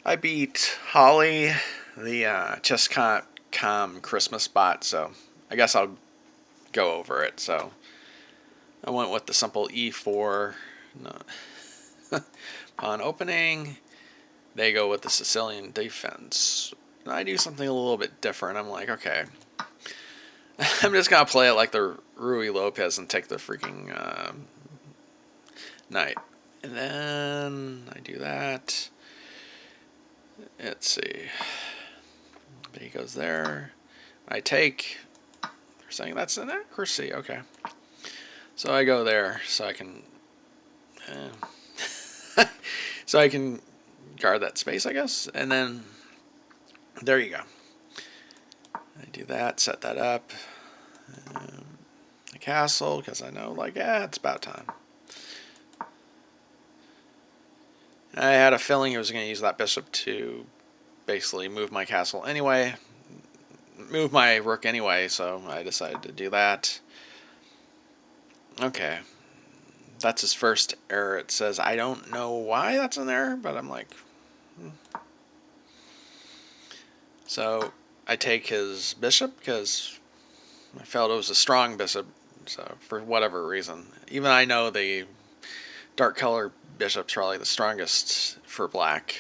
I beat Holly, the Chess.com Christmas bot, so I guess I'll go over it. So I went with the simple E4 no, pawn opening. They go with the Sicilian defense. I do something a little bit different. I'm like, okay, I'm just gonna play it like the Rui Lopez and take the freaking knight. And then I do that. Let's see. But he goes there. I take. They're saying that's an accuracy. Okay. So I go there so I can. So I can guard that space, I guess. And then there you go. I do that, set that up. The castle, because I know, like, yeah, it's about time. I had a feeling he was going to use that bishop to basically move my castle anyway. Move my rook anyway, so I decided to do that. Okay. That's his first error. It says, I don't know why that's in there, but I'm like... So I take his bishop because I felt it was a strong bishop. So for whatever reason, even I know the dark color bishop's probably the strongest for black.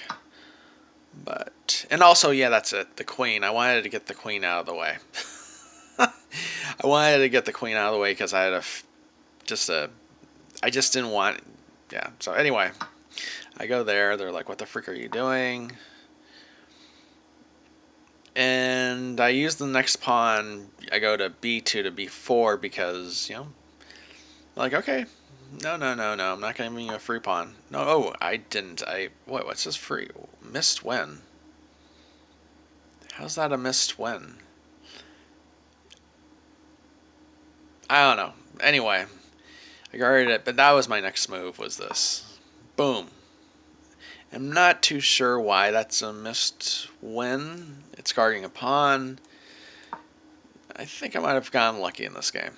But and also, yeah, that's it. The queen. I wanted to get the queen out of the way. I wanted to get the queen out of the way because I had I just didn't want. Yeah. So anyway, I go there. They're like, "What the frick are you doing?" And I use the next pawn. I go to b2 to b4 because, like, okay, no, I'm not giving you a free pawn. No, oh, I didn't. What's this free? Missed win. How's that a missed win? I don't know. Anyway, I guarded it, but that was my next move, was this. Boom. I'm not too sure why that's a missed win. It's guarding a pawn. I think I might have gotten lucky in this game.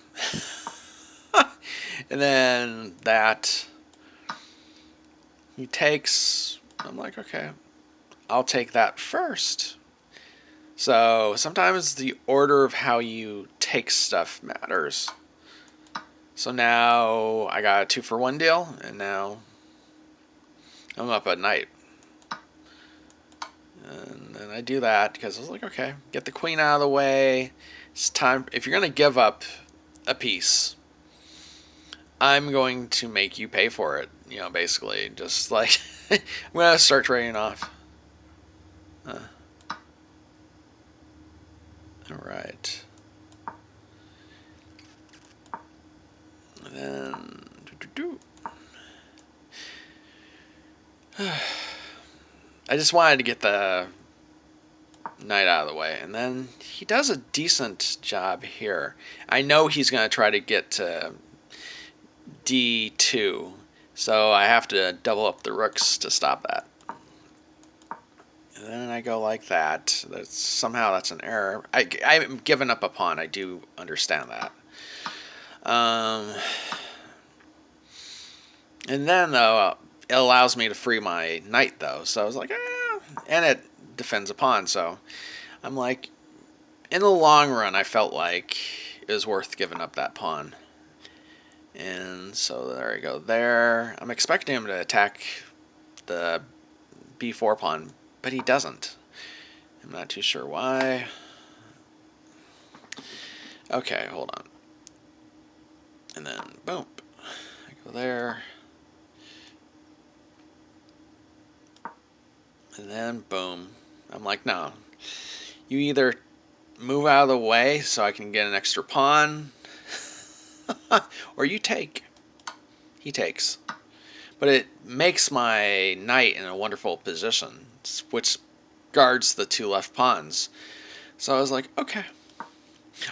And then that he takes. I'm like, okay, I'll take that first. So sometimes the order of how you take stuff matters. So now I got a 2-for-1 deal, and now I'm up at knight. And then I do that because I was like, okay, get the queen out of the way. It's time. If you're going to give up a piece, I'm going to make you pay for it. Basically, just like I'm going to start trading off. All right. And then I just wanted to get the knight out of the way, and then he does a decent job here. I know he's going to try to get to d2, so I have to double up the rooks to stop that. And then I go like that. Somehow that's an error. I'm giving up a pawn. I do understand that. And then, though, it allows me to free my knight, though. So I was like, and it defends a pawn. So I'm like, in the long run, I felt like it was worth giving up that pawn. And so there I go there. I'm expecting him to attack the b4 pawn, but he doesn't. I'm not too sure why. Okay, hold on. And then, boom. I go there. And then, boom. I'm like, no. You either move out of the way so I can get an extra pawn, or you take. He takes. But it makes my knight in a wonderful position, which guards the 2 left pawns. So I was like, okay.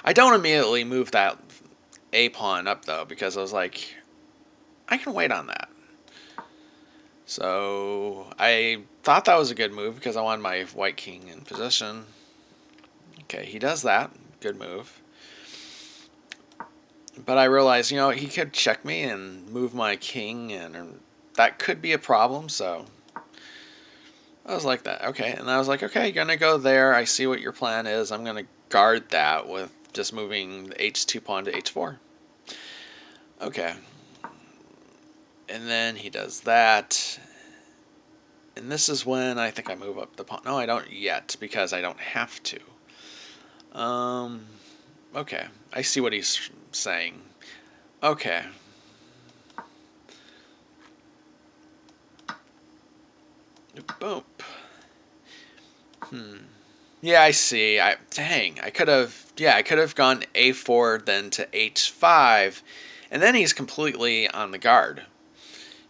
I don't immediately move that a pawn up, though, because I was like, I can wait on that. So I thought that was a good move because I wanted my white king in position. Okay, he does that. Good move. But I realized, he could check me and move my king, and that could be a problem, so... I was like that. Okay. And I was like, okay, you're going to go there. I see what your plan is. I'm going to guard that with just moving the h2 pawn to h4. Okay. And then he does that. And this is when I think I move up the pawn. No, I don't yet, because I don't have to. Okay. I see what he's saying. Okay. Boom. Yeah, I see. Dang, I could have gone a4 then to h5, and then he's completely on the guard.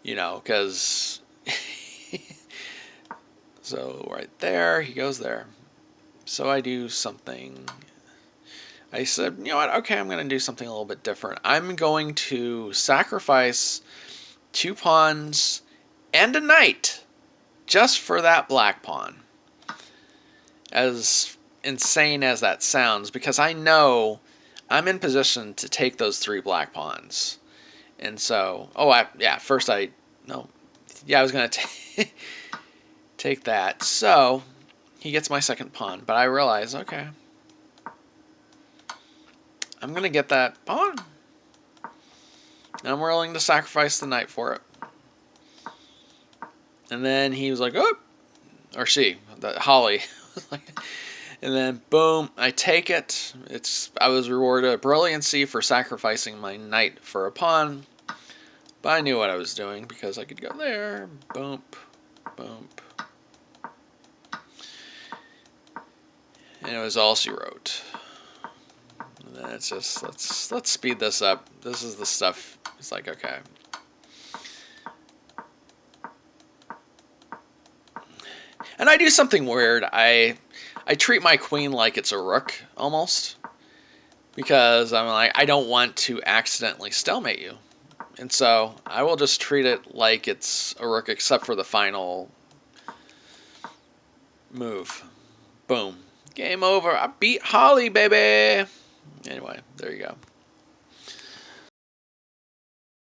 You know, because so right there, he goes there. So I do something. I said, you know what? Okay, I'm going to do something a little bit different. I'm going to sacrifice 2 pawns and a knight just for that black pawn. As insane as that sounds, because I know I'm in position to take those 3 black pawns. And so, I was going to take that. So, he gets my second pawn, but I realize, okay, I'm going to get that pawn. And I'm willing to sacrifice the knight for it. And then he was like, oh, or she, Holly. And then, boom, I take it. I was rewarded a brilliancy for sacrificing my knight for a pawn. But I knew what I was doing because I could go there. Boom, boom. And it was all she wrote. And then it's just, let's speed this up. This is the stuff. It's like, okay. And I do something weird. I treat my queen like it's a rook, almost. Because I'm like, I don't want to accidentally stalemate you. And so I will just treat it like it's a rook, except for the final move. Boom. Game over. I beat Holly, baby. Anyway, there you go.